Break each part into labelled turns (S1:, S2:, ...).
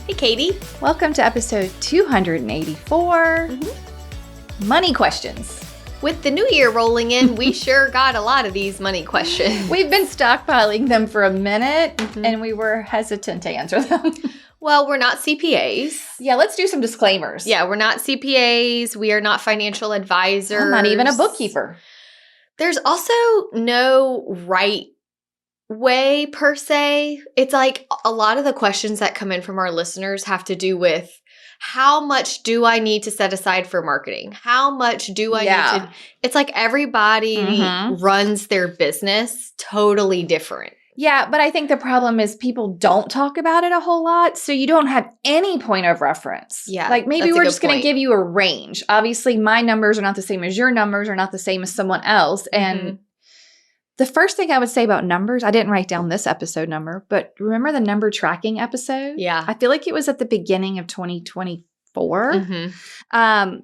S1: Hey, Katie.
S2: Welcome to episode 284, Money Questions.
S1: With the new year rolling in, we sure got a lot of these money questions.
S2: We've been stockpiling them for a minute, and we were hesitant to answer them.
S1: Well, we're not CPAs.
S2: Yeah, let's do some disclaimers.
S1: Yeah, we're not CPAs. We are not financial advisors.
S2: I'm not even a bookkeeper.
S1: There's also no right way per se. It's like a lot of the questions that come in from our listeners have to do with how much do I need to set aside for marketing? How much do I need to? It's like everybody runs their business totally different.
S2: Yeah, but I think the problem is people don't talk about it a whole lot, so you don't have any point of reference.
S1: Yeah,
S2: like maybe we're just going to give you a range. Obviously, my numbers are not the same as your numbers, are not the same as someone else, and the first thing I would say about numbers, I didn't write down this episode number, but remember the number tracking episode?
S1: Yeah.
S2: I feel like it was at the beginning of 2024 and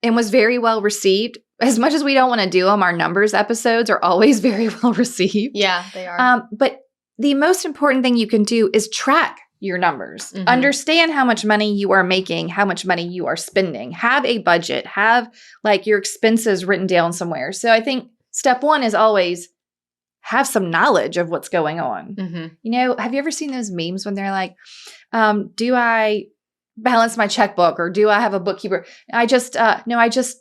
S2: was very well received. As much as we don't want to do them, our numbers episodes are always very well received.
S1: Yeah, they are.
S2: But the most important thing you can do is track your numbers. Understand how much money you are making, how much money you are spending. Have a budget. Have like your expenses written down somewhere. So I think step one is always have some knowledge of what's going on. You know, have you ever seen those memes when they're like, do I balance my checkbook or do I have a bookkeeper? I just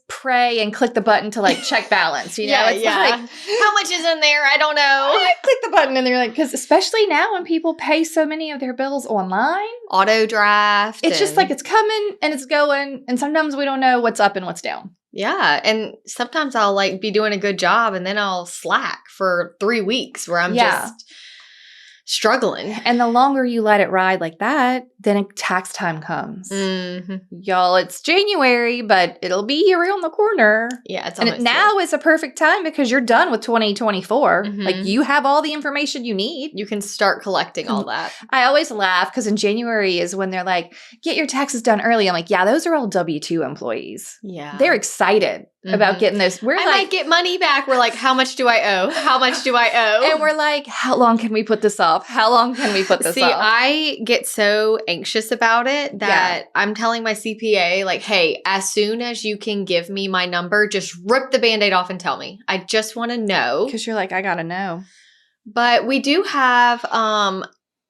S2: pray and click the button to like check balance. You know, it's like,
S1: how much is in there? I don't know.
S2: I click the button and they're like, because especially now when people pay so many of their bills online,
S1: auto draft.
S2: It's just like it's coming and it's going. And sometimes we don't know what's up and what's down.
S1: Yeah. And sometimes I'll like be doing a good job and then I'll slack for 3 weeks where I'm just struggling.
S2: And the longer you let it ride like that, then tax time comes. Y'all, it's January, but it'll be around the corner.
S1: Yeah, it's
S2: almost now is a perfect time because you're done with 2024. Like you have all the information you need.
S1: You can start collecting all that.
S2: I always laugh because in January is when they're like, get your taxes done early. I'm like, yeah, those are all W-2 employees.
S1: Yeah.
S2: They're excited about getting this.
S1: I might get money back. We're like, how much do I owe? How much do I owe?
S2: And we're like, how long can we put this off? How long can we put this off?
S1: I get so anxious about it that I'm telling my CPA, like, hey, as soon as you can give me my number, just rip the Band-Aid off and tell me. I just want to know.
S2: Because you're like, I got to know.
S1: But we do have,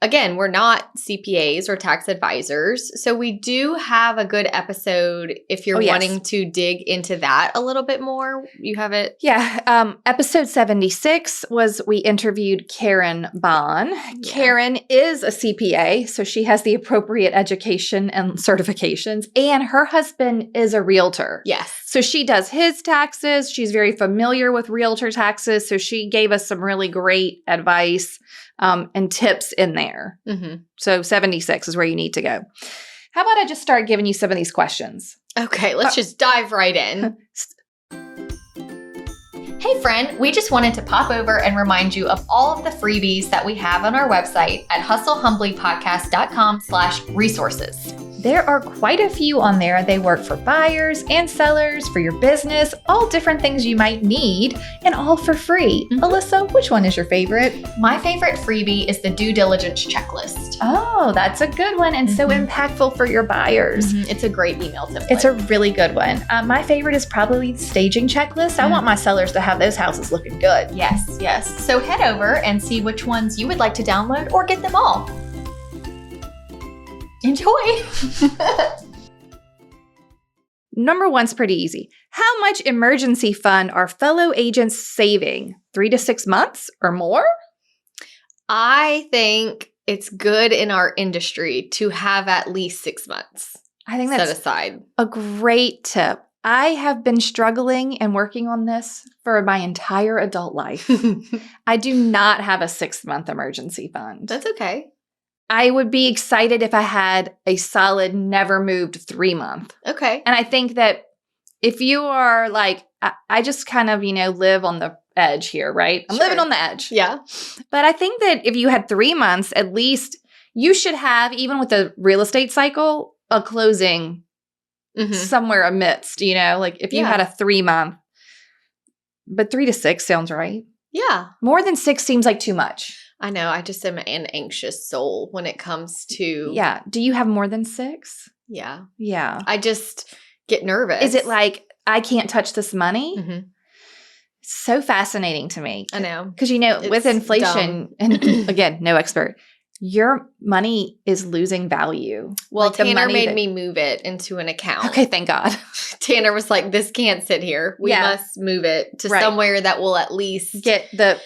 S1: again, we're not CPAs or tax advisors. So we do have a good episode if you're wanting to dig into that a little bit more. You have it?
S2: Yeah. Episode 76 was we interviewed Karen Bond. Yeah. Karen is a CPA, so she has the appropriate education and certifications. And her husband is a realtor.
S1: Yes.
S2: So she does his taxes. She's very familiar with realtor taxes. So she gave us some really great advice and tips in there. So 76 is where you need to go. How about I just start giving you some of these questions?
S1: Okay, let's just dive right in. Hey friend, we just wanted to pop over and remind you of all of the freebies that we have on our website at hustlehumblypodcast.com/resources.
S2: There are quite a few on there. They work for buyers and sellers, for your business, all different things you might need, and all for free. Alissa, which one is your favorite?
S1: My favorite freebie is the due diligence checklist.
S2: Oh, that's a good one and so impactful for your buyers.
S1: It's a great email template.
S2: It's a really good one. My favorite is probably the staging checklist. I want my sellers to have those houses looking good.
S1: Yes, yes. So head over and see which ones you would like to download or get them all. Enjoy.
S2: Number one's pretty easy. How much emergency fund are fellow agents saving? 3 to 6 months or more?
S1: I think it's good in our industry to have at least 6 months.
S2: I think that's
S1: set aside.
S2: A great tip. I have been struggling and working on this for my entire adult life. I do not have a 6-month emergency fund.
S1: That's okay.
S2: I would be excited if I had a solid, never moved 3-month.
S1: Okay.
S2: And I think that if you are like, I just kind of, live on the edge here, right? I'm living on the edge.
S1: Yeah.
S2: But I think that if you had 3 months, at least you should have, even with the real estate cycle, a closing somewhere amidst, like if you had a 3-month, but 3 to 6 sounds right.
S1: Yeah.
S2: More than 6 seems like too much.
S1: I know. I just am an anxious soul when it comes to.
S2: Yeah. Do you have more than 6?
S1: Yeah.
S2: Yeah.
S1: I just get nervous.
S2: Is it like, I can't touch this money?
S1: Mm-hmm.
S2: So fascinating to me.
S1: I know.
S2: Because, with inflation, and again, no expert, your money is losing value.
S1: Well,
S2: like
S1: Tanner made me move it into an account.
S2: Okay, thank God.
S1: Tanner was like, this can't sit here. We must move it to somewhere that will at least
S2: get the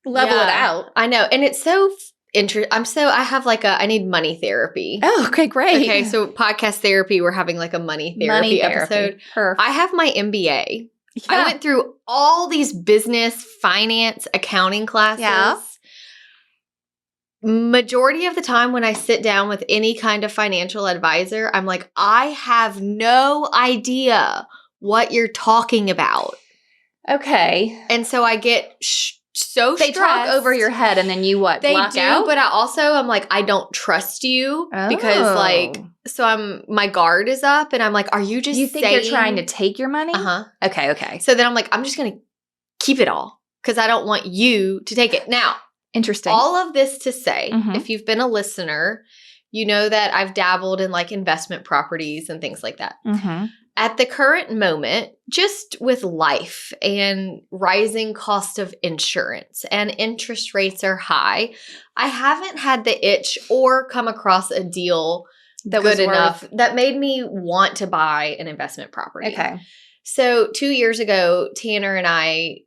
S2: level it out.
S1: I know. And it's so interesting. I have I need money therapy.
S2: Oh, okay, great.
S1: Okay, so podcast therapy, we're having a money therapy episode.
S2: Perfect.
S1: I have my MBA. Yeah. I went through all these business, finance, accounting classes. Yeah. Majority of the time when I sit down with any kind of financial advisor, I'm like, I have no idea what you're talking about.
S2: Okay.
S1: And so I get so
S2: stressed. They talk over your head and then you what?
S1: They
S2: block
S1: do,
S2: out?
S1: but I'm like, I don't trust you because so my guard is up and I'm like, are you just
S2: You think they're trying to take your money?
S1: Uh-huh.
S2: Okay.
S1: So then I'm like, I'm just going to keep it all because I don't want you to take it. Now,
S2: interesting.
S1: All of this to say, if you've been a listener, you know that I've dabbled in investment properties and things like that.
S2: Mm-hmm.
S1: At the current moment, just with life and rising cost of insurance and interest rates are high, I haven't had the itch or come across a deal that was good enough that made me want to buy an investment property.
S2: Okay.
S1: So 2 years ago, Tanner and I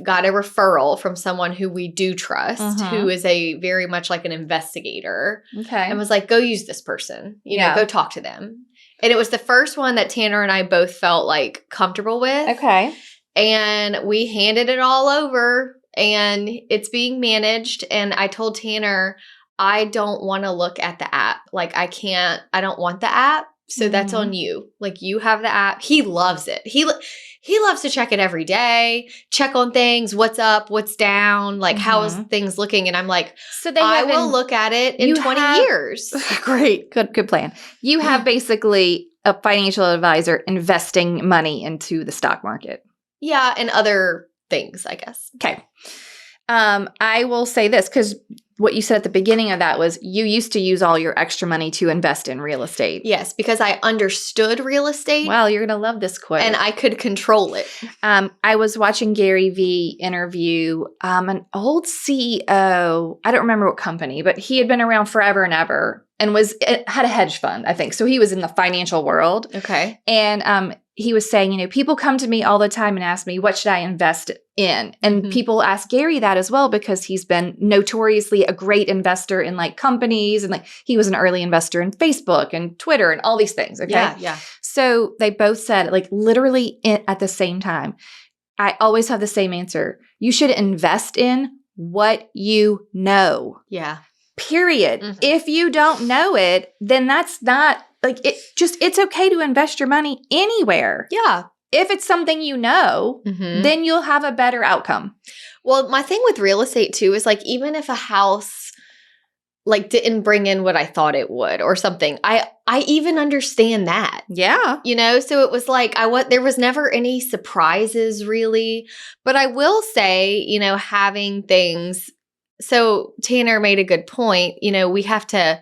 S1: got a referral from someone who we do trust, who is very much like an investigator.
S2: Okay.
S1: And was like, go use this person, go talk to them. And it was the first one that Tanner and I both felt comfortable with.
S2: Okay.
S1: And we handed it all over and it's being managed. And I told Tanner, I don't want to look at the app. I don't want the app. So that's on you. You have the app. He loves it. He loves to check it every day, check on things, what's up, what's down, how is things looking. And I'm like,
S2: so
S1: I will look at it in 20 years.
S2: Great. Good plan. You have basically a financial advisor investing money into the stock market.
S1: Yeah, and other things, I guess.
S2: Okay. I will say this because what you said at the beginning of that was you used to use all your extra money to invest in real estate.
S1: Yes, because I understood real estate.
S2: Well, you're going to love this quote.
S1: And I could control it.
S2: I was watching Gary Vee interview an old CEO. I don't remember what company, but he had been around forever and ever and had a hedge fund, I think. So he was in the financial world.
S1: Okay.
S2: And he was saying, people come to me all the time and ask me, what should I invest in? And people ask Gary that as well because he's been notoriously a great investor in companies and he was an early investor in Facebook and Twitter and all these things. Okay.
S1: Yeah.
S2: So they both said literally at the same time, I always have the same answer. You should invest in what you know.
S1: Yeah.
S2: Period. If you don't know it, then that's not it's okay to invest your money anywhere.
S1: Yeah.
S2: If it's something you know, then you'll have a better outcome.
S1: Well, my thing with real estate too is even if a house didn't bring in what I thought it would or something, I even understand that.
S2: Yeah.
S1: So it was there was never any surprises really, but I will say, having things. So Tanner made a good point. We have to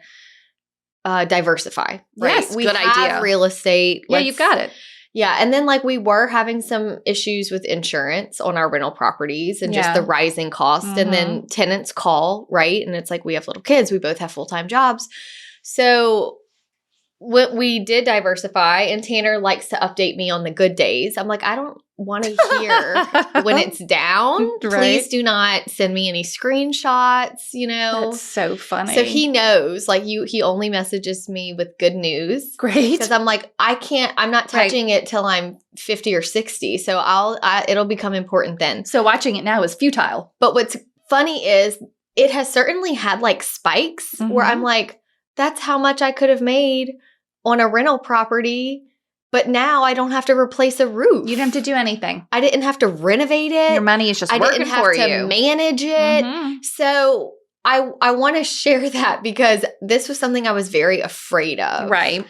S1: diversify. Right?
S2: Yes,
S1: we
S2: good
S1: have
S2: idea.
S1: Real estate.
S2: Yeah, you've got it.
S1: Yeah. And then we were having some issues with insurance on our rental properties and just the rising cost. And then tenants call, right? And it's we have little kids. We both have full-time jobs. So we did diversify and Tanner likes to update me on the good days. I'm I don't want to hear when it's down.
S2: Right.
S1: Please do not send me any screenshots,
S2: That's so funny.
S1: So he knows, he only messages me with good news.
S2: Great.
S1: Because I'm I'm not touching it till I'm 50 or 60. So it'll become important then.
S2: So watching it now is futile.
S1: But what's funny is it has certainly had spikes where I'm that's how much I could have made on a rental property. But now I don't have to replace a roof.
S2: You don't have to do anything.
S1: I didn't have to renovate it.
S2: Your money is just working for you.
S1: I didn't have to manage it. So I want to share that because this was something I was very afraid of.
S2: Right.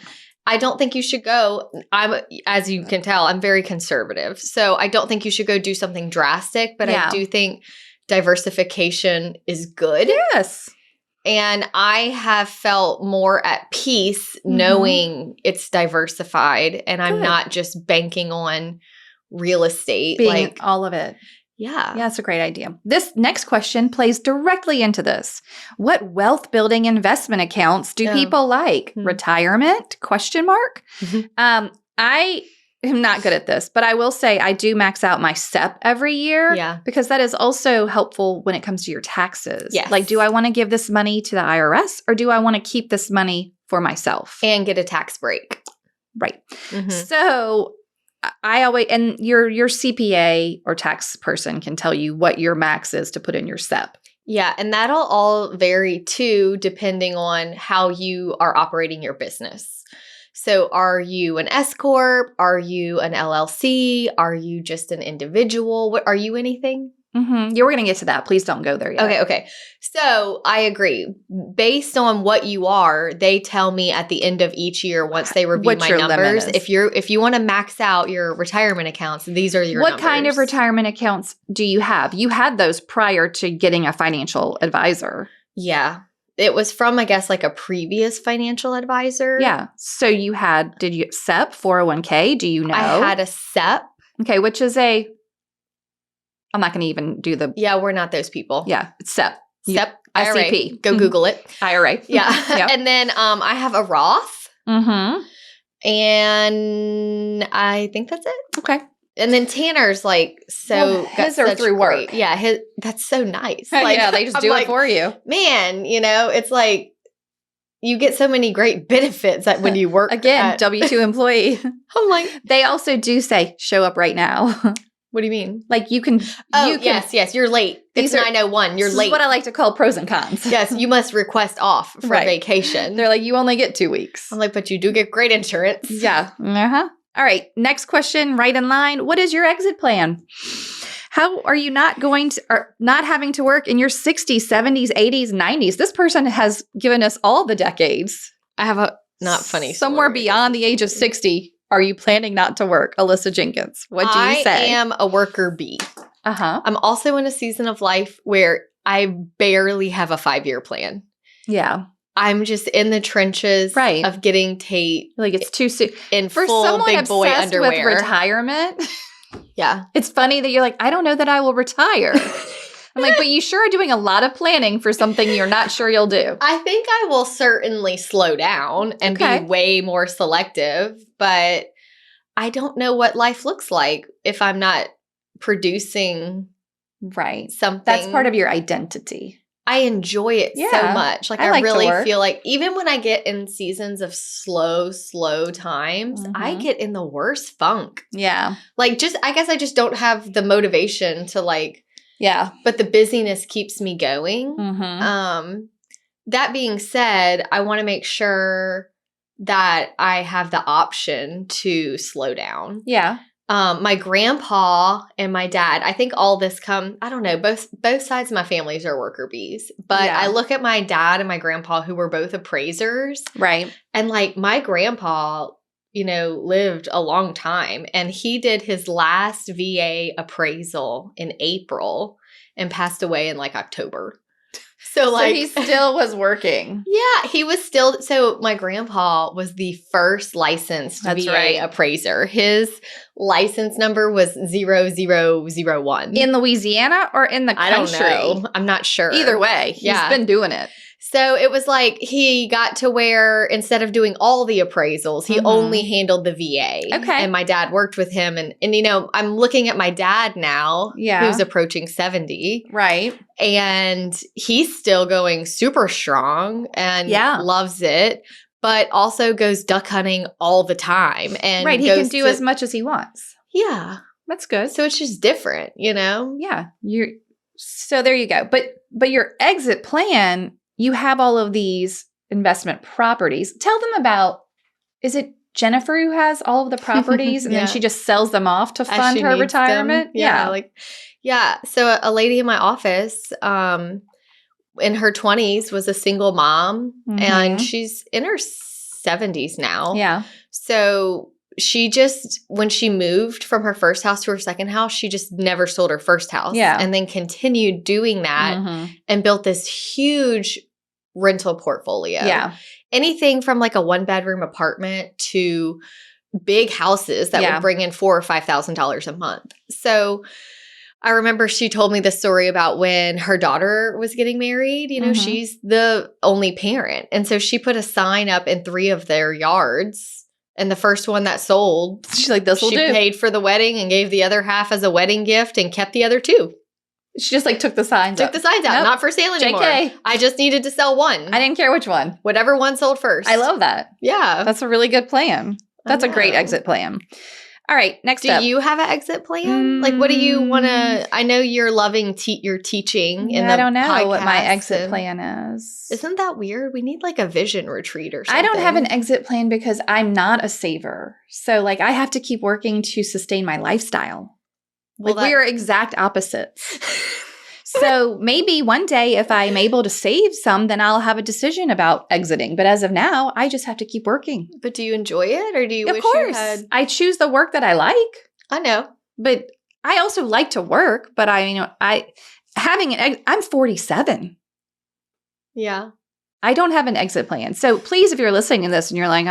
S1: I don't think you should go. As you can tell, I'm very conservative. So I don't think you should go do something drastic. But I do think diversification is good.
S2: Yes.
S1: And I have felt more at peace knowing it's diversified and I'm not just banking on real estate.
S2: Being all of it.
S1: Yeah.
S2: Yeah, that's a great idea. This next question plays directly into this. What wealth building investment accounts do people like? Retirement? Question mark. I am not good at this, but I will say I do max out my SEP every year.
S1: Yeah.
S2: Because that is also helpful when it comes to your taxes.
S1: Yes.
S2: Like, do I want to give this money to the IRS or do I want to keep this money for myself?
S1: And get a tax break.
S2: Right. So I always, and your CPA or tax person can tell you what your max is to put in your SEP.
S1: Yeah. And that'll all vary too, depending on how you are operating your business. So are you an S Corp? Are you an LLC? Are you just an individual? What are you anything?
S2: Yeah, we're going to get to that. Please don't go there yet.
S1: Okay. So I agree. Based on what you are, they tell me at the end of each year, once they review
S2: what
S1: my
S2: your limit
S1: numbers,
S2: is.
S1: if you want to max out your retirement accounts, these are your
S2: What
S1: numbers.
S2: kind of retirement accounts do you have? You had those prior to getting a financial advisor.
S1: Yeah. It was from, I guess, like a previous financial advisor.
S2: Yeah. So you had, did you SEP, 401k? Do you know?
S1: I had a SEP.
S2: Okay, which is I'm not going to even do the.
S1: Yeah, we're not those people.
S2: Yeah, it's SEP.
S1: SEP, IRA.
S2: SEP.
S1: Go Google it.
S2: IRA.
S1: Yeah.
S2: Yep.
S1: And then I have a Roth. And I think that's it.
S2: Okay.
S1: And then Tanner's
S2: his are through work.
S1: Yeah, that's so nice. Like,
S2: yeah, they just do it for you.
S1: Man, it's like you get so many great benefits that when you work
S2: again, W-2 employee.
S1: I'm like,
S2: they also do say show up right now.
S1: What do you mean?
S2: Like you can.
S1: Yes, you're late. It's 9:01. You're late.
S2: This is what I like to call pros and cons.
S1: Yes, you must request off for vacation.
S2: They're like, you only get 2 weeks.
S1: I'm like, but you do get great insurance.
S2: Yeah. All right. Next question, right in line. What is your exit plan? How are you not having to work in your 60s, 70s, 80s, 90s? This person has given us all the decades.
S1: I have a not funny
S2: somewhere
S1: story.
S2: Beyond the age of 60. Are you planning not to work? Alissa Jenkins. What do you say?
S1: I am a worker bee. I'm also in a season of life where I barely have a 5-year plan.
S2: Yeah.
S1: I'm just in the trenches of getting Tate.
S2: Like it's too soon.
S1: In
S2: For
S1: full
S2: someone
S1: big boy
S2: obsessed
S1: underwear.
S2: with retirement.
S1: Yeah.
S2: It's funny that you're like, I don't know that I will retire. I'm like, but you sure are doing a lot of planning for something you're not sure you'll do.
S1: I think I will certainly slow down and be way more selective, but I don't know what life looks like if I'm not producing something.
S2: That's part of your identity.
S1: I enjoy it so much. Like I really feel like even when I get in seasons of slow times, I get in the worst funk.
S2: Yeah.
S1: Like I guess I just don't have the motivation to but the busyness keeps me going. That being said, I want to make sure that I have the option to slow down.
S2: Yeah.
S1: My grandpa and my dad, I think all this I don't know, both sides of my families are worker bees. But I look at my dad and my grandpa who were both appraisers.
S2: Right.
S1: And my grandpa, lived a long time and he did his last VA appraisal in April and passed away in October. So
S2: he still was working.
S1: Yeah, he was still. So my grandpa was the first licensed VA appraiser. His license number was 0001.
S2: In Louisiana or in the country?
S1: I don't know. I'm not sure.
S2: Either way, he's been doing it.
S1: So it was he got to where instead of doing all the appraisals, he only handled the VA.
S2: Okay.
S1: And my dad worked with him. And I'm looking at my dad now, who's approaching 70.
S2: Right.
S1: And he's still going super strong and loves it, but also goes duck hunting all the time. And
S2: he can do as much as he wants.
S1: Yeah.
S2: That's good.
S1: So it's just different,
S2: Yeah. So there you go. But your exit plan, you have all of these investment properties. Tell them about, is it Jennifer who has all of the properties and then she just sells them off to fund her retirement?
S1: Yeah. So a lady in my office in her 20s was a single mom and she's in her 70s now.
S2: Yeah.
S1: So she just, when she moved from her first house to her second house, she just never sold her first house.
S2: Yeah.
S1: And then continued doing that and built this huge rental portfolio.
S2: Yeah.
S1: Anything from like a 1-bedroom apartment to big houses that would bring in $4,000 or $5,000 a month. So I remember she told me the story about when her daughter was getting married. You know, she's the only parent. And so she put a sign up in 3 of their yards. And the first one that sold,
S2: she's like, this will do.
S1: She paid for the wedding and gave the other half as a wedding gift and kept the other 2.
S2: She just like took the signs out.
S1: Took the signs out. Not for sale anymore.
S2: JK.
S1: I just needed to sell one.
S2: I didn't care which one.
S1: Whatever one sold first.
S2: I love that.
S1: Yeah.
S2: That's a really good plan. That's a great exit plan. All right, next up.
S1: Do you have an exit plan? Like, what do you want to? I know you're loving your teaching.
S2: I don't know what my exit plan is.
S1: Isn't that weird? We need like a vision retreat or something.
S2: I don't have an exit plan because I'm not a saver. So, like, I have to keep working to sustain my lifestyle. Well, we are exact opposites. So maybe one day if I'm able to save some, then I'll have a decision about exiting. But as of now, I just have to keep working.
S1: But do you enjoy it, or do you
S2: wish you had? I choose the work that I like.
S1: I know.
S2: But I also like to work, but I'm 47.
S1: Yeah.
S2: I don't have an exit plan. So please, if you're listening to this and you're like,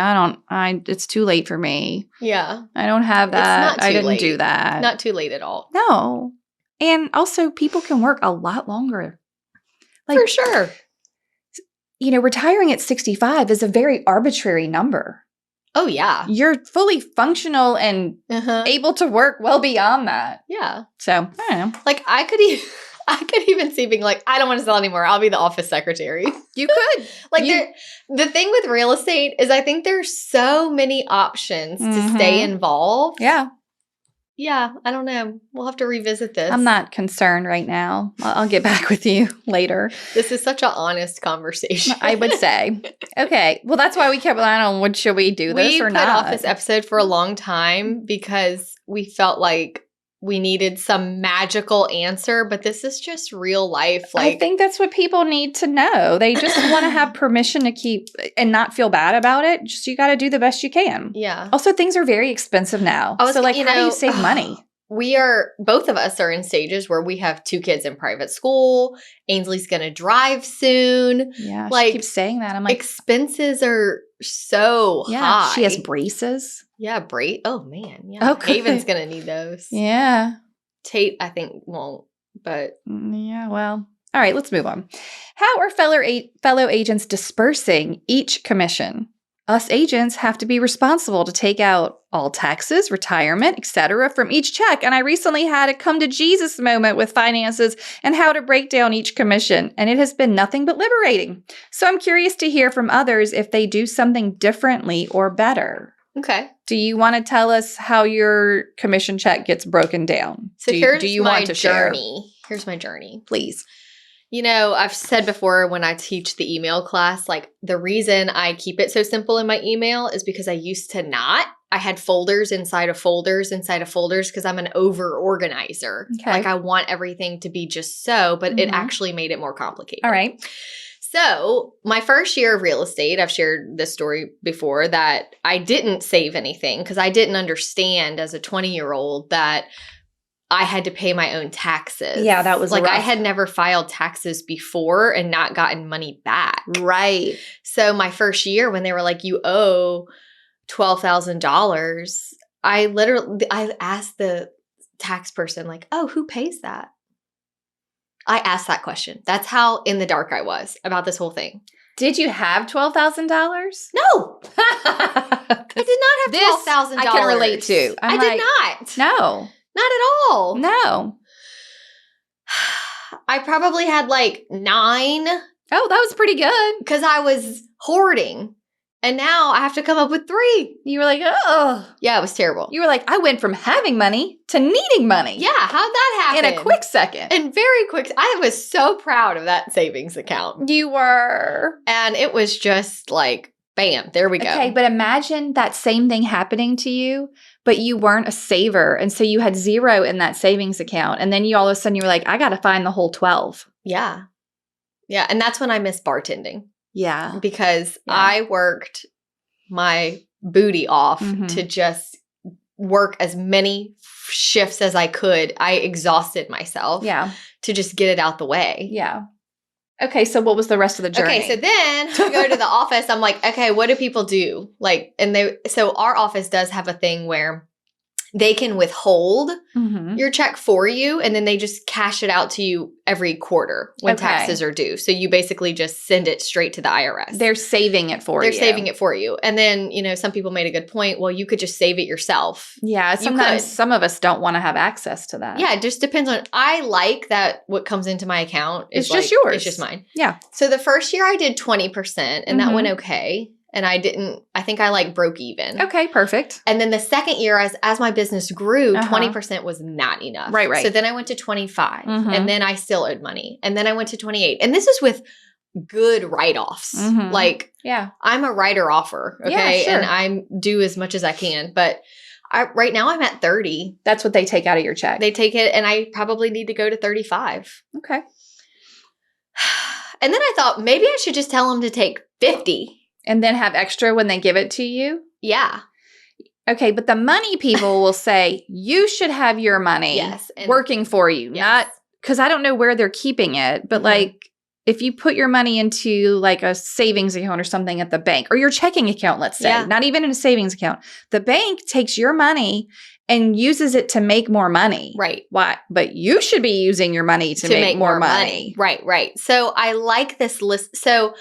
S2: it's too late for me.
S1: Yeah.
S2: I don't have that. I didn't do that.
S1: Not too late at all.
S2: No. And also, people can work a lot longer.
S1: Like, for sure.
S2: You know, retiring at 65 is a very arbitrary number.
S1: Oh, yeah.
S2: You're fully functional and able to work well beyond that.
S1: Yeah.
S2: So, I don't know.
S1: Like, I could even see being like, I don't want to sell anymore. I'll be the office secretary.
S2: You could.
S1: Like, the thing with real estate is I think there's so many options to stay involved.
S2: Yeah.
S1: Yeah, I don't know. We'll have to revisit this.
S2: I'm not concerned right now. I'll get back with you later.
S1: This is such an honest conversation.
S2: I would say. Okay. Well, that's why we kept on what should we do this or not?
S1: We put off this episode for a long time because we felt like we needed some magical answer, but this is just real life.
S2: I think that's what people need to know. They just want to have permission to keep and not feel bad about it. Just you got to do the best you can.
S1: Yeah.
S2: Also, things are very expensive now. So, like, how do you save money?
S1: Both of us are in stages where we have 2 kids in private school. Ainsley's going to drive soon.
S2: Yeah,
S1: like,
S2: she keeps saying that. I'm like,
S1: expenses are so high.
S2: She has braces.
S1: Yeah, oh man. Yeah.
S2: Okay.
S1: Haven's going to need those.
S2: Yeah.
S1: Tate, I think, won't, but.
S2: Yeah, well. All right, let's move on. How are fellow agents dispersing each commission? Us agents have to be responsible to take out all taxes, retirement, etc. from each check. And I recently had a come to Jesus moment with finances and how to break down each commission. And it has been nothing but liberating. So I'm curious to hear from others if they do something differently or better.
S1: Okay.
S2: Do you want to tell us how your commission check gets broken down?
S1: So
S2: do you want to
S1: journey. Here's my journey.
S2: Please.
S1: You know, I've said before when I teach the email class, like the reason I keep it so simple in my email is because I used to not. I had folders inside of folders inside of folders because I'm an over organizer.
S2: Okay.
S1: Like I want everything to be just so, but it actually made it more complicated.
S2: All right.
S1: So my first year of real estate, I've shared this story before that I didn't save anything because I didn't understand as a 20-year-old that I had to pay my own taxes.
S2: Yeah, that was
S1: like
S2: rough.
S1: I had never filed taxes before and not gotten money back.
S2: Right.
S1: So my first year when they were like, you owe $12,000, I asked the tax person like, oh, who pays that? I asked that question. That's how in the dark I was about this whole thing.
S2: Did you have $12,000?
S1: No. I did not have $12,000.
S2: I can relate to.
S1: I did not.
S2: No.
S1: Not at all.
S2: No.
S1: I probably had like 9.
S2: Oh, that was pretty good.
S1: Because I was hoarding. And now I have to come up with 3.
S2: You were like, oh.
S1: Yeah, it was terrible.
S2: You were like, I went from having money to needing money.
S1: Yeah, how'd that happen?
S2: In a quick second.
S1: And very quick. I was so proud of that savings account.
S2: You were.
S1: And it was just like, bam, there we go.
S2: Okay, but imagine that same thing happening to you, but you weren't a saver. And so you had 0 in that savings account. And then you all of a sudden you were like, I got to find the whole 12.
S1: Yeah. Yeah. And that's when I missed bartending.
S2: Yeah.
S1: Because I worked my booty off to just work as many shifts as I could. I exhausted myself to just get it out the way.
S2: Yeah. Okay, so what was the rest of the journey?
S1: Okay, so then I go to the office. I'm like, okay, what do people do? Like, so our office does have a thing where they can withhold your check for you, and then they just cash it out to you every quarter when taxes are due. So you basically just send it straight to the IRS.
S2: They're saving it for you.
S1: They're saving it for you. And then, some people made a good point. Well, you could just save it yourself.
S2: Yeah, sometimes some of us don't want to have access to that.
S1: Yeah, it just depends on, I like that what comes into my account is
S2: just yours.
S1: It's just mine.
S2: Yeah.
S1: So the first year I did 20% and that went okay. And I think I broke even.
S2: Okay, perfect.
S1: And then the second year, as my business grew, 20% was not enough.
S2: Right.
S1: So then I went to 25 and then I still owed money. And then I went to 28. And this is with good write-offs. I'm a writer-offer, okay?
S2: Yeah, sure.
S1: And I do as much as I can. But right now I'm at 30.
S2: That's what they take out of your check.
S1: They take it, and I probably need to go to 35.
S2: Okay.
S1: And then I thought maybe I should just tell them to take 50.
S2: And then have extra when they give it to you?
S1: Yeah.
S2: Okay, but the money people will say, you should have your money working for you. Not because I don't know where they're keeping it, but if you put your money into a savings account or something at the bank, or your checking account, let's say, not even in a savings account, the bank takes your money and uses it to make more money.
S1: Right.
S2: Why? But you should be using your money to make more money.
S1: Right. So I like this list. So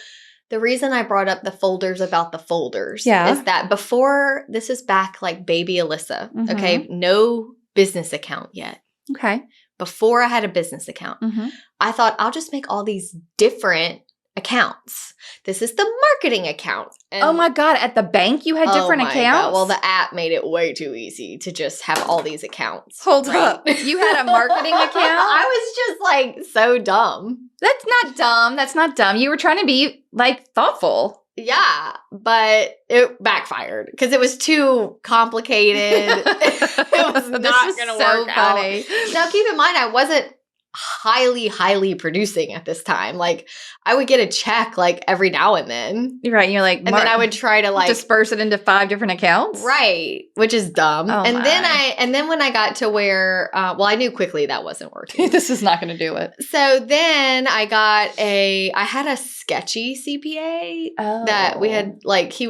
S1: the reason I brought up the folders about the folders is that before, this is back baby Alissa, okay? No business account yet.
S2: Okay.
S1: Before I had a business account, I thought I'll just make all these different accounts. This is the marketing account. And
S2: oh my God, at the bank you had different accounts?
S1: God. Well, the app made it way too easy to just have all these accounts.
S2: Hold up. You had a marketing account?
S1: I was just so dumb.
S2: That's not dumb. You were trying to be thoughtful.
S1: Yeah, but it backfired because it was too complicated. It was not going to work
S2: funny.
S1: out. Now, keep in mind, I wasn't highly producing at this time. I would get a check every now and then.
S2: Right. You're
S1: and then I would try to
S2: disperse it into 5 different accounts.
S1: Right. Which is dumb.
S2: Oh
S1: then when I got to where, I knew quickly that wasn't working.
S2: This is not going to do it.
S1: So then I had a sketchy CPA that we had, he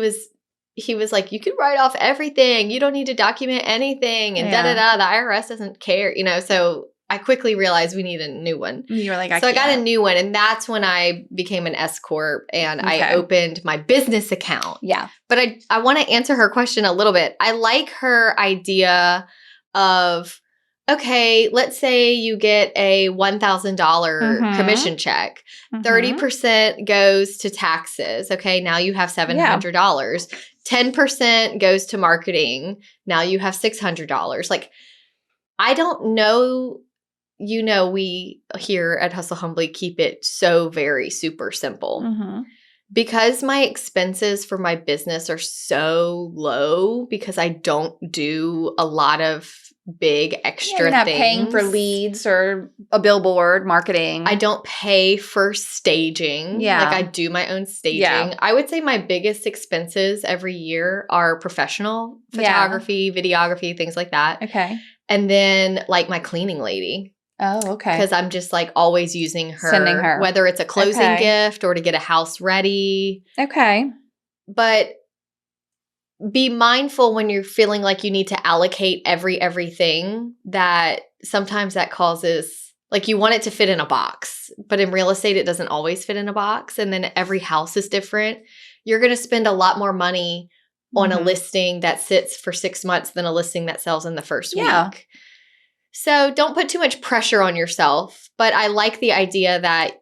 S1: was like, you can write off everything. You don't need to document anything. And da-da-da, the IRS doesn't care, so I quickly realized we need a new one.
S2: You were like,
S1: I got a new one. And that's when I became an S Corp and I opened my business account.
S2: Yeah.
S1: But I want to answer her question a little bit. I like her idea of, okay, let's say you get a $1,000 commission check. 30% goes to taxes. Okay, now you have $700. 10% goes to marketing. Now you have $600. I don't know. We here at Hustle Humbly keep it so very super simple. Because my expenses for my business are so low because I don't do a lot of big extra
S2: you're not
S1: things.
S2: Paying for leads or a billboard, marketing.
S1: I don't pay for staging.
S2: Yeah.
S1: I do my own staging.
S2: Yeah.
S1: I would say my biggest expenses every year are professional photography, videography, things like that.
S2: Okay.
S1: And then my cleaning lady.
S2: Oh, okay.
S1: Because I'm just always using her.
S2: Sending her.
S1: Whether it's a closing gift or to get a house ready.
S2: Okay.
S1: But be mindful when you're feeling like you need to allocate everything that sometimes that causes, you want it to fit in a box. But in real estate, it doesn't always fit in a box. And then every house is different. You're going to spend a lot more money on a listing that sits for 6 months than a listing that sells in the first week. So don't put too much pressure on yourself, but I like the idea that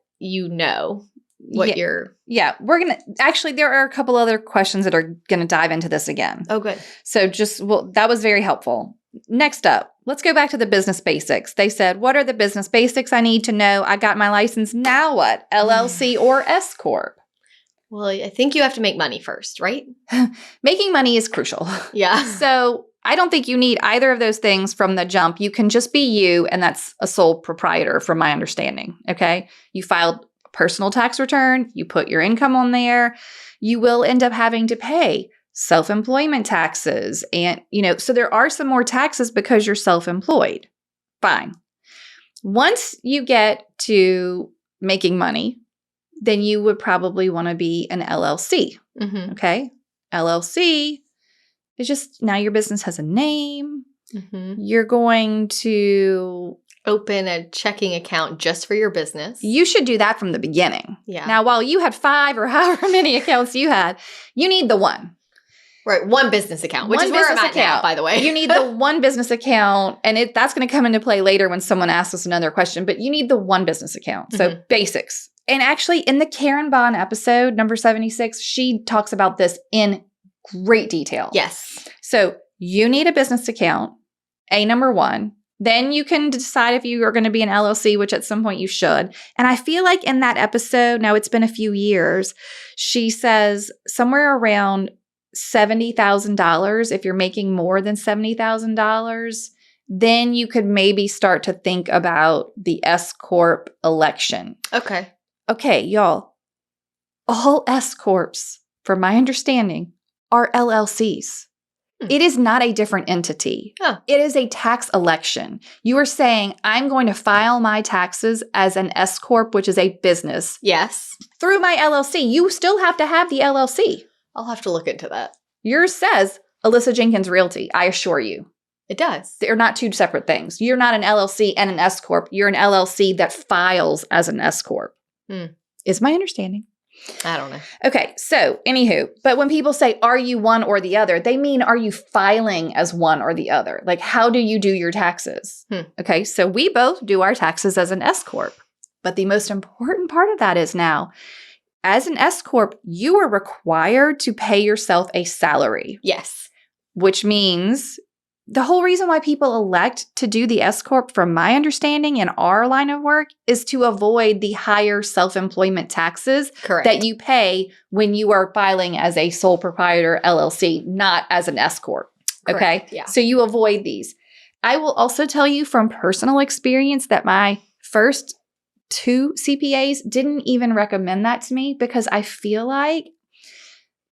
S1: what you're.
S2: Yeah, we're going to actually, there are a couple other questions that are going to dive into this again.
S1: Oh, good.
S2: So that was very helpful. Next up, let's go back to the business basics. They said, what are the business basics I need to know? I got my license. Now what? LLC or S Corp?
S1: Well, I think you have to make money first, right?
S2: Making money is crucial.
S1: Yeah.
S2: So I don't think you need either of those things from the jump. You can just be you, and that's a sole proprietor from my understanding, okay? You filed a personal tax return. You put your income on there. You will end up having to pay self-employment taxes. And, so there are some more taxes because you're self-employed. Fine. Once you get to making money, then you would probably want to be an LLC.
S1: Mm-hmm.
S2: Okay. LLC is just now your business has a name.
S1: Mm-hmm.
S2: You're going to
S1: open a checking account just for your business.
S2: You should do that from the beginning.
S1: Yeah.
S2: Now, while you had 5 or however many accounts you had, you need the one.
S1: Right. One business account, which is where I'm at now, by the way.
S2: You need the one business account, and that's going to come into play later when someone asks us another question, but you need the one business account. So basics. And actually, in the Karen Bond episode, number 76, she talks about this in great detail.
S1: Yes.
S2: So you need a business account, number one. Then you can decide if you are going to be an LLC, which at some point you should. And I feel like in that episode, now it's been a few years, she says somewhere around $70,000, if you're making more than $70,000, then you could maybe start to think about the S Corp election. Okay, y'all. All S Corps, from my understanding, are LLCs. It is not a different entity.
S1: Huh.
S2: It is a tax election. You are saying, I'm going to file my taxes as an S Corp, which is a business.
S1: Yes.
S2: Through my LLC. You still have to have the LLC.
S1: I'll have to look into that.
S2: Yours says Alissa Jenkins Realty, I assure you.
S1: It does.
S2: They're not two separate things. You're not an LLC and an S Corp. You're an LLC that files as an S Corp. Is my understanding.
S1: I don't know.
S2: Okay, so anywho, but when people say, are you one or the other, they mean, are you filing as one or the other? Like, how do you do your taxes? Okay, so we both do our taxes as an S Corp. But the most important part of that is now, as an S Corp, you are required to pay yourself a salary.
S1: Yes.
S2: Which means the whole reason why people elect to do the S Corp, from my understanding in our line of work, is to avoid the higher self-employment taxes that you pay when you are filing as a sole proprietor LLC, not as an S Corp. Okay?
S1: Yeah.
S2: So you avoid these. I will also tell you from personal experience that my first 2 CPAs didn't even recommend that to me because I feel like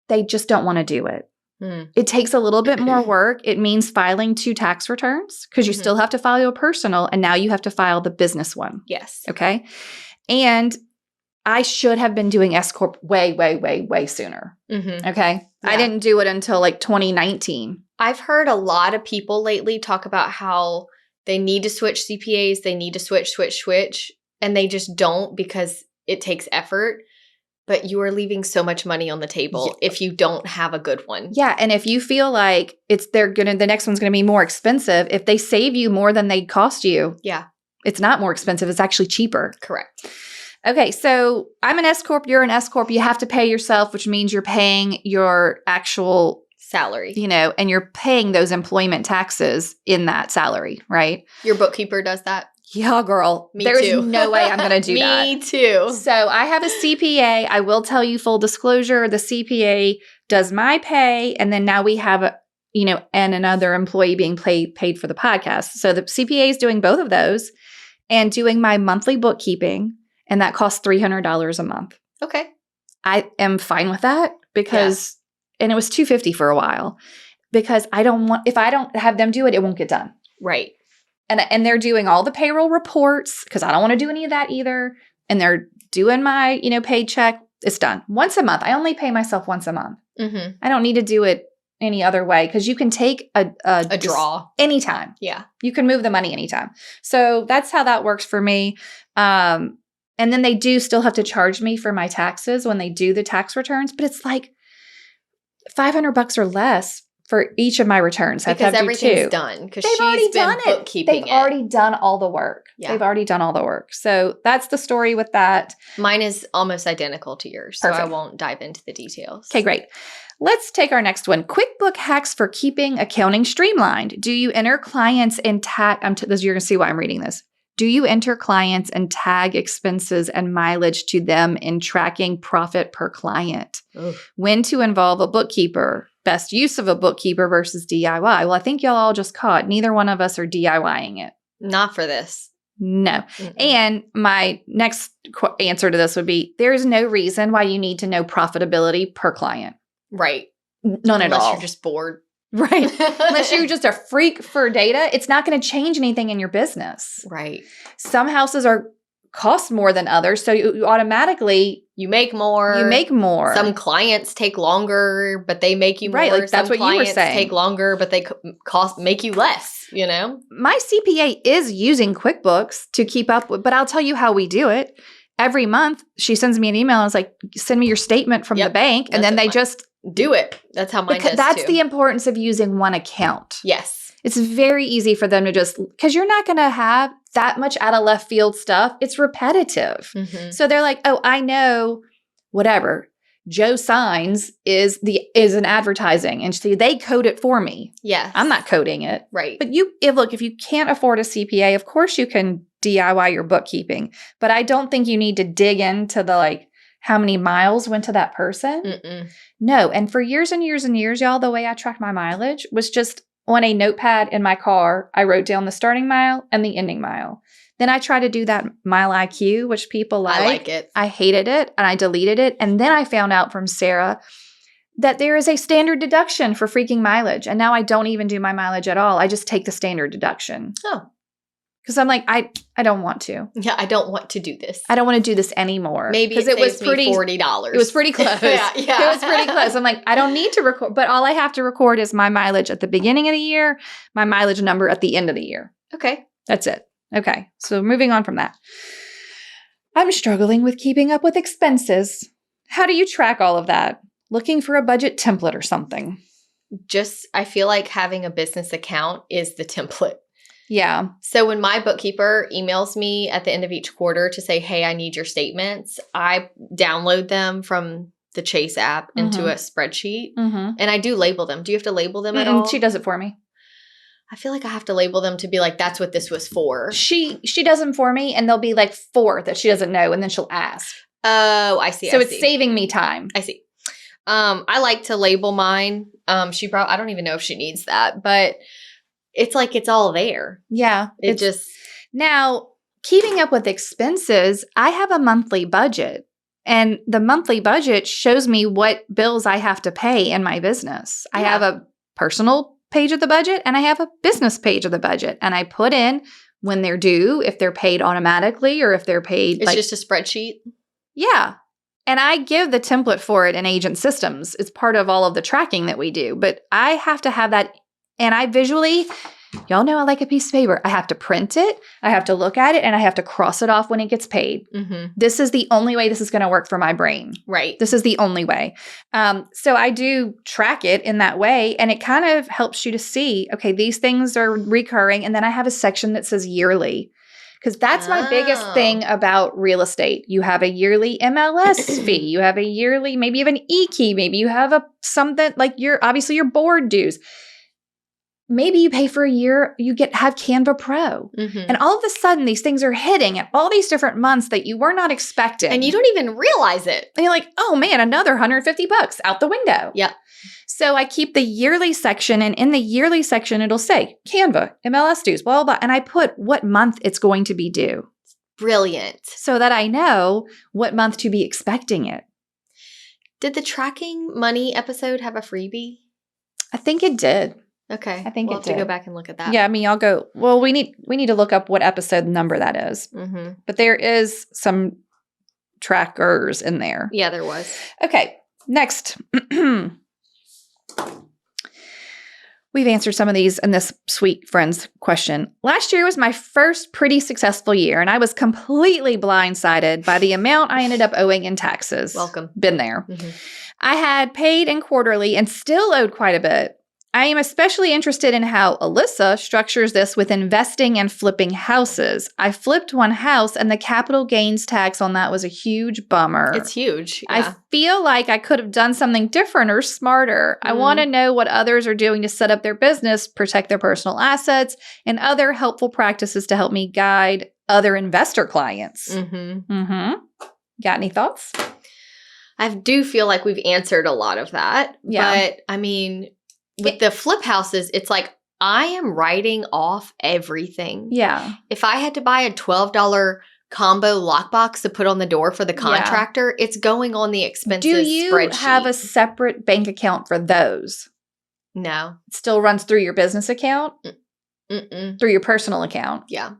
S2: they just don't want to do it. It takes a little bit more work. It means filing 2 tax returns because you still have to file your personal, and now you have to file the business one.
S1: Yes.
S2: Okay. And I should have been doing S Corp way, way, way, way sooner. Okay. Yeah. I didn't do it until like 2019.
S1: I've heard a lot of people lately talk about how they need to switch CPAs. They need to switch, and they just don't because it takes effort. But you are leaving so much money on the table if you don't have a good one.
S2: Yeah, and if you feel like the next one's gonna be more expensive, if they save you more than they cost you, it's not more expensive, it's actually cheaper.
S1: Correct.
S2: Okay, so I'm an S Corp, you're an S Corp, you have to pay yourself, which means you're paying your actual
S1: salary,
S2: and you're paying those employment taxes in that salary, right?
S1: Your bookkeeper does that?
S2: Yeah, girl. There's no way I'm going to do that.
S1: Me too.
S2: So I have a CPA. I will tell you full disclosure, the CPA does my pay, and then now we have, and another employee being paid for the podcast. So the CPA is doing both of those and doing my monthly bookkeeping, and that costs $300 a month.
S1: Okay.
S2: I am fine with that because, and it was $250 for a while, because if I don't have them do it, it won't get done.
S1: Right.
S2: And they're doing all the payroll reports because I don't want to do any of that either. And they're doing my, paycheck. It's done once a month. I only pay myself once a month. I don't need to do it any other way because you can take a
S1: draw
S2: anytime.
S1: Yeah.
S2: You can move the money anytime. So that's how that works for me. And then they do still have to charge me for my taxes when they do the tax returns, but it's like $500 or less for each of my returns.
S1: Because everything's done. Because
S2: they've already done it. They've already done all the work.
S1: Yeah.
S2: They've already done all the work. So that's the story with that.
S1: Mine is almost identical to yours.
S2: Perfect.
S1: So I won't dive into the details.
S2: Okay, great. Let's take our next one. QuickBook hacks for keeping accounting streamlined. Do you enter clients and tag? You're going to see why I'm reading this. Do you enter clients and tag expenses and mileage to them in tracking profit per client?
S1: Oof.
S2: When to involve a bookkeeper? Best use of a bookkeeper versus DIY? Well, I think y'all all just caught. Neither one of us are DIYing it.
S1: Not for this.
S2: No. And my next answer to this would be, there is no reason why you need to know profitability per client.
S1: Right.
S2: None at all.
S1: Unless you're just bored.
S2: Right. Unless you're just a freak for data, it's not going to change anything in your business.
S1: Right.
S2: Some houses cost more than others, so you automatically
S1: you make more. Some clients take longer, but they make you more.
S2: Right, like that's
S1: Some
S2: what you were saying.
S1: Clients take longer, but they make you less, you know?
S2: My CPA is using QuickBooks to keep up with, but I'll tell you how we do it. Every month, she sends me an email and it's like, send me your statement from the bank, and then they just
S1: do it. That's how mine does
S2: That's
S1: too.
S2: the importance of using one account.
S1: Yes.
S2: It's very easy for them to because you're not going to have that much out of left field stuff. It's repetitive.
S1: Mm-hmm.
S2: So they're like, oh, I know whatever. Joe Signs is an advertising, and so they code it for me.
S1: Yes.
S2: I'm not coding it.
S1: Right.
S2: But if you can't afford a CPA, of course you can DIY your bookkeeping. But I don't think you need to dig into the how many miles went to that person.
S1: Mm-mm.
S2: No. And for years and years and years, y'all, the way I tracked my mileage was just on a notepad in my car. I wrote down the starting mile and the ending mile. Then I tried to do that mile IQ, which people like.
S1: I like it.
S2: I hated it and I deleted it. And then I found out from Sarah that there is a standard deduction for freaking mileage. And now I don't even do my mileage at all. I just take the standard deduction.
S1: Oh.
S2: Because I'm like, I don't want to.
S1: Yeah, I don't want to do this.
S2: I don't want to do this anymore.
S1: Maybe it was pretty $40.
S2: It was pretty close.
S1: Yeah.
S2: It was pretty close. I'm like, I don't need to record, but all I have to record is my mileage at the beginning of the year, my mileage number at the end of the year.
S1: Okay.
S2: That's it. Okay. So moving on from that. I'm struggling with keeping up with expenses. How do you track all of that? Looking for a budget template or something.
S1: I feel like having a business account is the template.
S2: Yeah.
S1: So when my bookkeeper emails me at the end of each quarter to say, hey, I need your statements, I download them from the Chase app into a spreadsheet. Mm-hmm. And I do label them. Do you have to label them at all?
S2: She does it for me.
S1: I feel like I have to label them to be like, that's what this was for.
S2: She does them for me, and there'll be 4 that she doesn't know, and then she'll ask.
S1: Oh, I see.
S2: So it's saving me time.
S1: I see. I like to label mine. I don't even know if she needs that, but it's like it's all there.
S2: Yeah.
S1: Now,
S2: keeping up with expenses, I have a monthly budget, and the monthly budget shows me what bills I have to pay in my business. Yeah. I have a personal page of the budget and I have a business page of the budget, and I put in when they're due, if they're paid automatically or if they're paid.
S1: It's just a spreadsheet.
S2: Yeah. And I give the template for it in Agent Systems. It's part of all of the tracking that we do, but I have to have that. And I visually, y'all know I like a piece of paper. I have to print it, I have to look at it, and I have to cross it off when it gets paid. Mm-hmm. This is the only way this is going to work for my brain.
S1: Right.
S2: This is the only way. So I do track it in that way, and it kind of helps you to see, okay, these things are recurring. And then I have a section that says yearly, because that's my biggest thing about real estate. You have a yearly MLS fee. You have a yearly, maybe you have an e-key. Maybe you have something like obviously your board dues. Maybe you pay for a year, have Canva Pro. Mm-hmm. And all of a sudden, these things are hitting at all these different months that you were not expecting.
S1: And you don't even realize it.
S2: And you're like, oh man, another $150 out the window.
S1: Yeah.
S2: So I keep the yearly section, and in the yearly section, it'll say Canva, MLS dues, blah, blah, blah. And I put what month it's going to be due.
S1: Brilliant.
S2: So that I know what month to be expecting it.
S1: Did the tracking money episode have a freebie?
S2: I think it did.
S1: Okay.
S2: I think
S1: we'll have to go back and look at that.
S2: Yeah, I mean, I'll go, well, we need to look up what episode number that is. Mm-hmm. But there is some trackers in there.
S1: Yeah, there was.
S2: Okay, next. We've answered some of these in this sweet friend's question. Last year was my first pretty successful year, and I was completely blindsided by the amount I ended up owing in taxes.
S1: Welcome.
S2: Been there. Mm-hmm. I had paid in quarterly and still owed quite a bit. I am especially interested in how Alissa structures this with investing and flipping houses. I flipped one house, and the capital gains tax on that was a huge bummer.
S1: It's huge. Yeah.
S2: I feel like I could have done something different or smarter. I want to know what others are doing to set up their business, protect their personal assets, and other helpful practices to help me guide other investor clients. Mm-hmm. Mm-hmm. Got any thoughts?
S1: I do feel like we've answered a lot of that. Yeah. But I mean, with the flip houses, it's like I am writing off everything.
S2: Yeah.
S1: If I had to buy a $12 combo lockbox to put on the door for the contractor, it's going on the expenses
S2: Do you
S1: spreadsheet.
S2: have a separate bank account for those?
S1: No.
S2: It still runs through your business account?
S1: Mm-mm.
S2: Through your personal account?
S1: Yeah.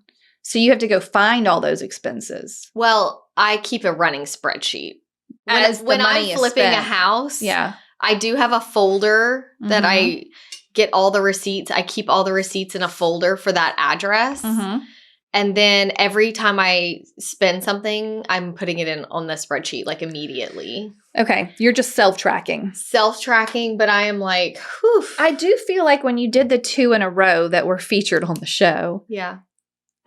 S2: So you have to go find all those expenses.
S1: Well, I keep a running spreadsheet. When I'm flipping a house, I do have a folder that I get all the receipts. I keep all the receipts in a folder for that address. And then every time I spend something, I'm putting it in on the spreadsheet like immediately.
S2: Okay. You're just self-tracking.
S1: Self-tracking, but I am like, whew.
S2: I do feel like when you did the 2 in a row that were featured on the show.
S1: Yeah.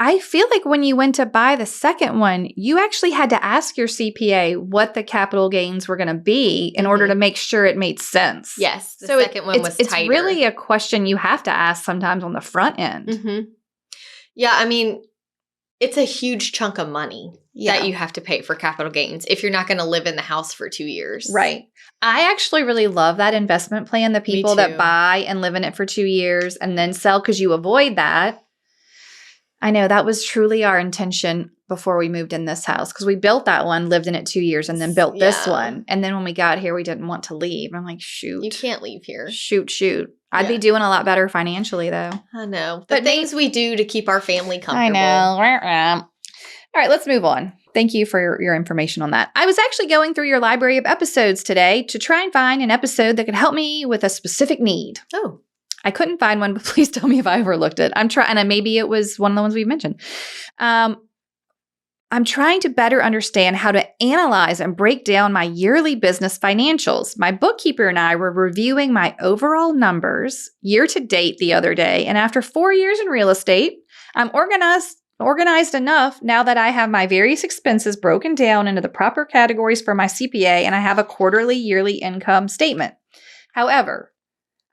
S2: I feel like when you went to buy the second one, you actually had to ask your CPA what the capital gains were going to be in order to make sure it made sense.
S1: Yes. The second one was tighter.
S2: It's really a question you have to ask sometimes on the front end.
S1: Yeah. I mean, it's a huge chunk of money that you have to pay for capital gains if you're not going to live in the house for 2 years.
S2: Right. I actually really love that investment plan, the people that buy and live in it for 2 years and then sell because you avoid that. I know that was truly our intention before we moved in this house because we built that one, lived in it 2 years, and then built this one. And then when we got here, we didn't want to leave. I'm like, shoot.
S1: You can't leave here.
S2: Shoot. I'd be doing a lot better financially, though.
S1: I know. But things we do to keep our family comfortable.
S2: I know. All right, let's move on. Thank you for your information on that. I was actually going through your library of episodes today to try and find an episode that could help me with a specific need.
S1: Oh.
S2: I couldn't find one, but please tell me if I overlooked it. I'm trying, and maybe it was one of the ones we mentioned. I'm trying to better understand how to analyze and break down my yearly business financials. My bookkeeper and I were reviewing my overall numbers year to date the other day, and after 4 years in real estate, I'm organized enough now that I have my various expenses broken down into the proper categories for my CPA, and I have a quarterly, yearly income statement. However,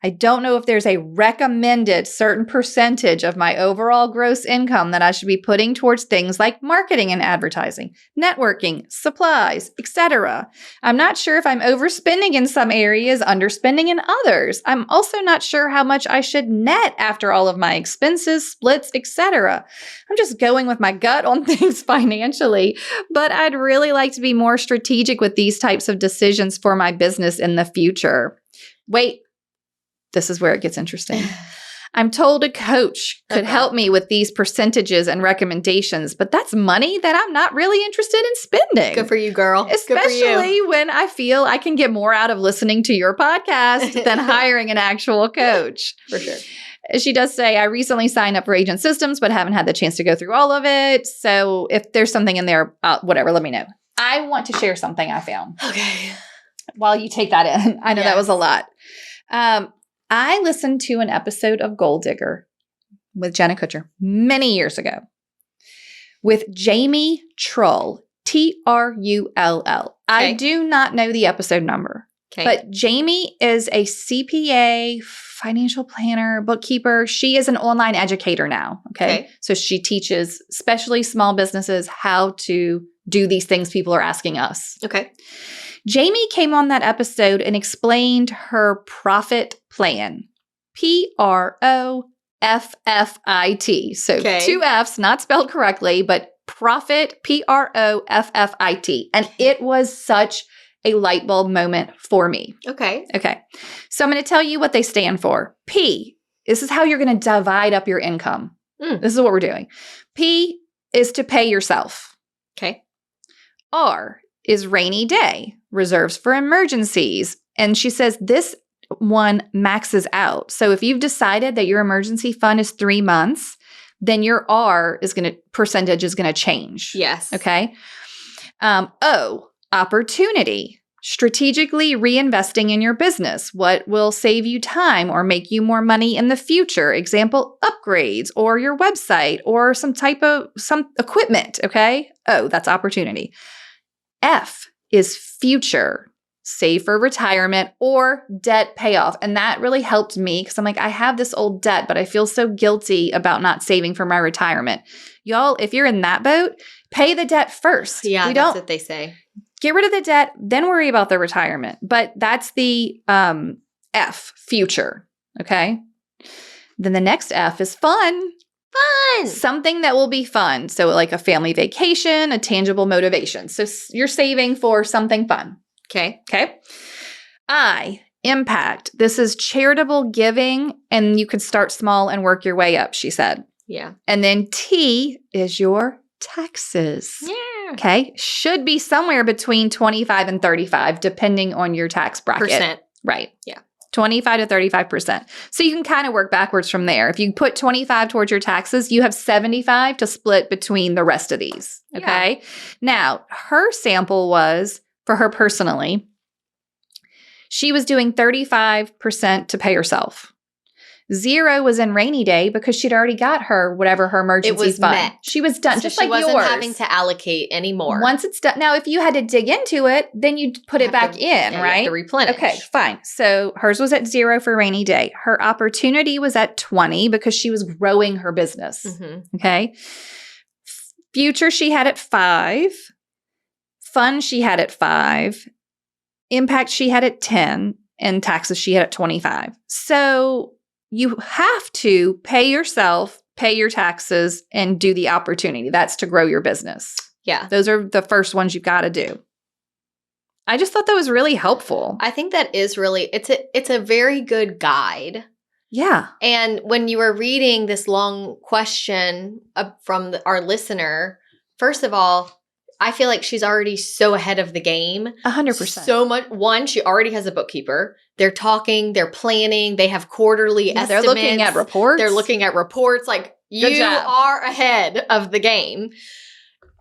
S2: I don't know if there's a recommended certain percentage of my overall gross income that I should be putting towards things like marketing and advertising, networking, supplies, etc. I'm not sure if I'm overspending in some areas, underspending in others. I'm also not sure how much I should net after all of my expenses, splits, etc. I'm just going with my gut on things financially, but I'd really like to be more strategic with these types of decisions for my business in the future. Wait. This is where it gets interesting. I'm told a coach could help me with these percentages and recommendations, but that's money that I'm not really interested in spending.
S1: Good for you, girl.
S2: Especially when I feel I can get more out of listening to your podcast than hiring an actual coach.
S1: For sure.
S2: She does say, I recently signed up for Agent Systems, but haven't had the chance to go through all of it. So if there's something in there, whatever, let me know. I want to share something I found.
S1: Okay.
S2: While you take that in. I know that was a lot. I listened to an episode of Gold Digger with Jenna Kutcher many years ago with Jamie Trull, Trull. Okay. I do not know the episode number, but Jamie is a CPA, financial planner, bookkeeper. She is an online educator now. Okay. So she teaches especially small businesses how to do these things people are asking us.
S1: Okay.
S2: Jamie came on that episode and explained her PROFFIT plan. PROFFIT. So 2 F's, not spelled correctly, but PROFFIT, PROFFIT. And it was such a light bulb moment for me.
S1: Okay.
S2: So I'm going to tell you what they stand for. P, this is how you're going to divide up your income. This is what we're doing. P is to pay yourself.
S1: Okay.
S2: R is rainy day, reserves for emergencies. And she says this one maxes out. So if you've decided that your emergency fund is 3 months, then your R percentage is going to change.
S1: Yes.
S2: Okay. O, opportunity, strategically reinvesting in your business. What will save you time or make you more money in the future? Example, upgrades or your website or some equipment. Okay. O, that's opportunity. F is future, save for retirement or debt payoff. And that really helped me because I'm like, I have this old debt, but I feel so guilty about not saving for my retirement. Y'all, if you're in that boat, pay the debt first.
S1: Yeah, that's what they say.
S2: Get rid of the debt, then worry about the retirement. But that's the F, future. Okay. Then the next F is fun.
S1: fun.
S2: Something that will be fun. So like a family vacation, a tangible motivation. So you're saving for something fun.
S1: Okay.
S2: Okay. Impact. This is charitable giving, and you could start small and work your way up, she said.
S1: Yeah.
S2: And then T is your taxes.
S1: Yeah.
S2: Okay. Should be somewhere between 25 and 35, depending on your tax bracket.
S1: Percent.
S2: Right.
S1: Yeah.
S2: 25 to 35%. So you can kind of work backwards from there. If you put 25 towards your taxes, you have 75 to split between the rest of these. Okay. Yeah. Now, her sample was, for her personally, she was doing 35% to pay herself. 0 was in rainy day because she'd already got her whatever her emergency fund.
S1: Met.
S2: She was done,
S1: so
S2: just
S1: she
S2: like yours.
S1: She wasn't having to allocate anymore.
S2: Once it's done. Now, if you had to dig into it, then you'd put it back in, right?
S1: You have to replenish.
S2: Okay, fine. So hers was at 0 for rainy day. Her opportunity was at 20 because she was growing her business. Mm-hmm. Okay. Future she had at 5. Fun she had at 5. Impact she had at 10. And taxes she had at 25. So you have to pay yourself, pay your taxes, and do the opportunity. That's to grow your business.
S1: Yeah.
S2: Those are the first ones you've got to do. I just thought that was really helpful.
S1: I think that is really, it's a very good guide.
S2: Yeah.
S1: And when you were reading this long question from our listener, first of all, I feel like she's already so ahead of the game.
S2: 100%.
S1: So much. One, she already has a bookkeeper. They're talking, they're planning, they have quarterly estimates.
S2: They're looking at reports.
S1: They're looking at reports. Like, you are ahead of the game.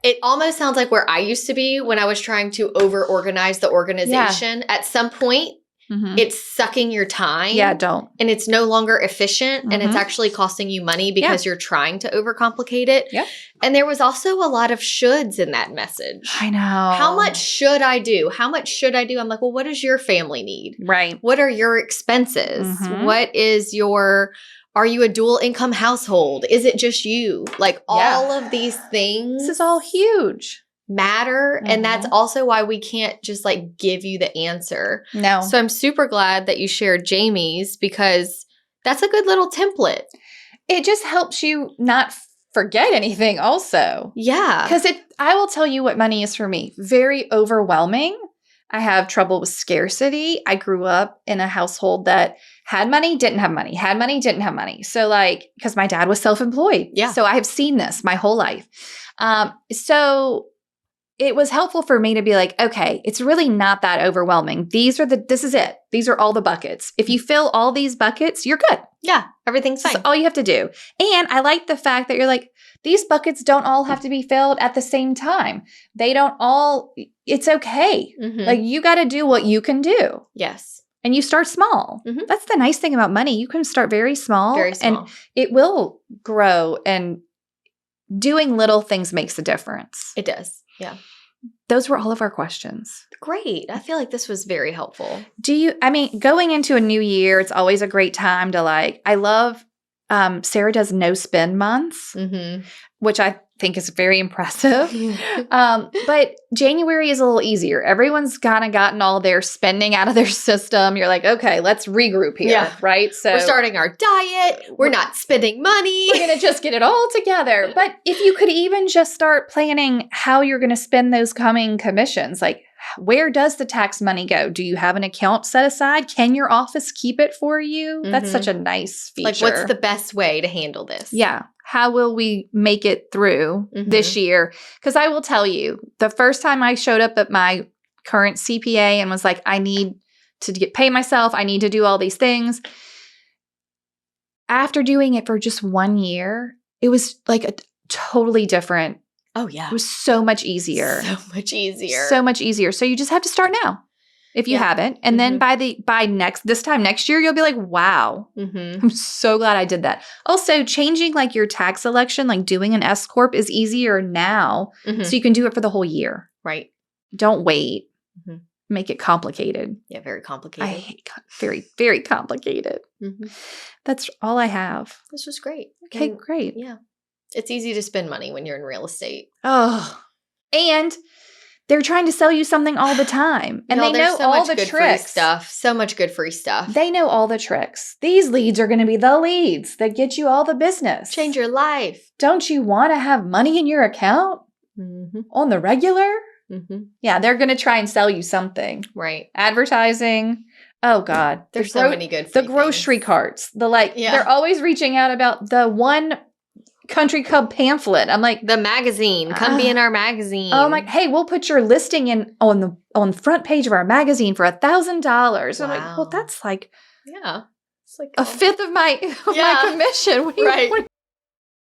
S1: It almost sounds like where I used to be when I was trying to over-organize the organization. Yeah. At some point, it's sucking your time.
S2: Yeah, don't.
S1: And it's no longer efficient, and it's actually costing you money because you're trying to overcomplicate it.
S2: Yeah.
S1: And there was also a lot of shoulds in that message.
S2: I know.
S1: How much should I do? How much should I do? I'm like, well, what does your family need?
S2: Right.
S1: What are your expenses? What is are you a dual income household? Is it just you? Like all of these things.
S2: This is all huge.
S1: Matter. And that's also why we can't just like give you the answer.
S2: No.
S1: So I'm super glad that you shared Jamie's, because that's a good little template.
S2: It just helps you not forget anything also.
S1: Yeah.
S2: Because I will tell you what money is for me. Very overwhelming. I have trouble with scarcity. I grew up in a household that had money, didn't have money, had money, didn't have money. So like, because my dad was self-employed.
S1: Yeah.
S2: So I have seen this my whole life. So it was helpful for me to be like, okay, it's really not that overwhelming. This is it. These are all the buckets. If you fill all these buckets, you're good.
S1: Yeah. Everything's fine.
S2: That's all you have to do. And I like the fact that you're like, these buckets don't all have to be filled at the same time. They don't all, it's okay. Like you got to do what you can do.
S1: Yes.
S2: And you start small. That's the nice thing about money. You can start very small.
S1: Very small.
S2: And it will grow, and doing little things makes a difference.
S1: It does. Yeah.
S2: Those were all of our questions.
S1: Great. I feel like this was very helpful.
S2: Going into a new year, it's always a great time to I love, Sarah does no spend months, which I think is very impressive. But January is a little easier. Everyone's kind of gotten all their spending out of their system. You're like, okay, let's regroup here, right? So
S1: we're starting our diet. We're not spending money.
S2: We're going to just get it all together. But if you could even just start planning how you're going to spend those coming commissions, like where does the tax money go? Do you have an account set aside? Can your office keep it for you? That's such a nice feature.
S1: Like, what's the best way to handle this?
S2: Yeah. How will we make it through this year? Because I will tell you, the first time I showed up at my current CPA and was like, I need to pay myself. I need to do all these things. After doing it for just 1 year, it was like a totally different.
S1: Oh, yeah.
S2: It was so much easier.
S1: So much easier.
S2: So much easier. So you just have to start now if you haven't. And then this time next year, you'll be like, wow, I'm so glad I did that. Also, changing like your tax election, like doing an S Corp is easier now. So you can do it for the whole year.
S1: Right.
S2: Don't wait. Make it complicated.
S1: Yeah, very complicated.
S2: I hate very, very complicated. That's all I have.
S1: This was great.
S2: Okay, great.
S1: Yeah. It's easy to spend money when you're in real estate.
S2: Oh, and They're trying to sell you something all the time. And they know all the tricks.
S1: Free stuff. So much good free stuff.
S2: They know all the tricks. These leads are going to be the leads that get you all the business.
S1: Change your life.
S2: Don't you want to have money in your account on the regular? Yeah, they're going to try and sell you something.
S1: Right.
S2: Advertising. Oh, God.
S1: There's so many good free
S2: The grocery
S1: things.
S2: carts. They're always reaching out about the one country club pamphlet. I'm like,
S1: the magazine. Come be in our magazine.
S2: Oh my! Hey, we'll put your listing in on the front page of our magazine for $1,000. Wow. I'm like, well, that's like
S1: it's like
S2: a fifth of my commission. What do you,